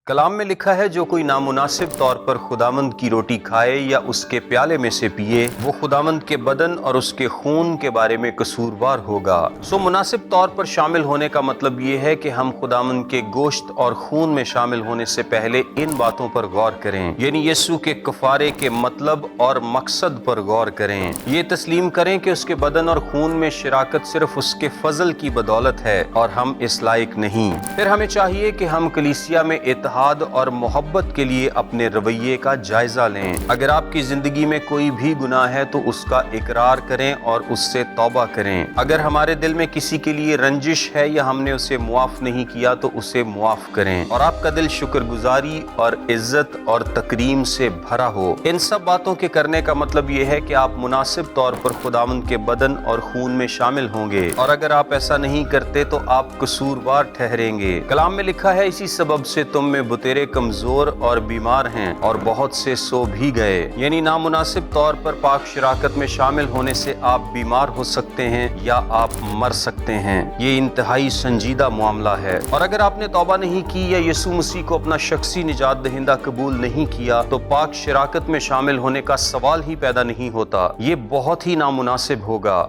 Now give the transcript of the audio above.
کلام میں لکھا ہے جو کوئی نامناسب طور پر خداوند کی روٹی کھائے یا اس کے پیالے میں سے پیے وہ خداوند کے بدن اور اس کے خون کے بارے میں قصوروار ہوگا۔ مناسب طور پر شامل ہونے کا مطلب یہ ہے کہ ہم خداوند کے گوشت اور خون میں شامل ہونے سے پہلے ان باتوں پر غور کریں، یعنی یسوع کے کفارے کے مطلب اور مقصد پر غور کریں۔ یہ تسلیم کریں کہ اس کے بدن اور خون میں شراکت صرف اس کے فضل کی بدولت ہے اور ہم اس لائق نہیں۔ پھر ہمیں چاہیے کہ ہم کلیسیا میں اتحاد اور محبت کے لیے اپنے رویے کا جائزہ لیں۔ اگر آپ کی زندگی میں کوئی بھی گناہ ہے تو اس کا اقرار کریں اور اس سے توبہ کریں۔ اگر ہمارے دل میں کسی کے لیے رنجش ہے یا ہم نے اسے معاف نہیں کیا تو اسے معاف کریں اور آپ کا دل شکر گزاری اور عزت اور تکریم سے بھرا ہو۔ ان سب باتوں کے کرنے کا مطلب یہ ہے کہ آپ مناسب طور پر خداوند کے بدن اور خون میں شامل ہوں گے، اور اگر آپ ایسا نہیں کرتے تو آپ قصوروار ٹھہریں گے۔ کلام میں لکھا ہے اسی سبب سے تم میں بتیرے کمزور اور بیمار ہیں اور بہت سے سو بھی گئے، یعنی نامناسب طور پر پاک شراکت میں شامل ہونے سے آپ بیمار ہو سکتے ہیں یا آپ مر سکتے ہیں۔ یہ انتہائی سنجیدہ معاملہ ہے، اور اگر آپ نے توبہ نہیں کی یا یسوع مسیح کو اپنا شخصی نجات دہندہ قبول نہیں کیا تو پاک شراکت میں شامل ہونے کا سوال ہی پیدا نہیں ہوتا۔ یہ بہت ہی نامناسب ہوگا۔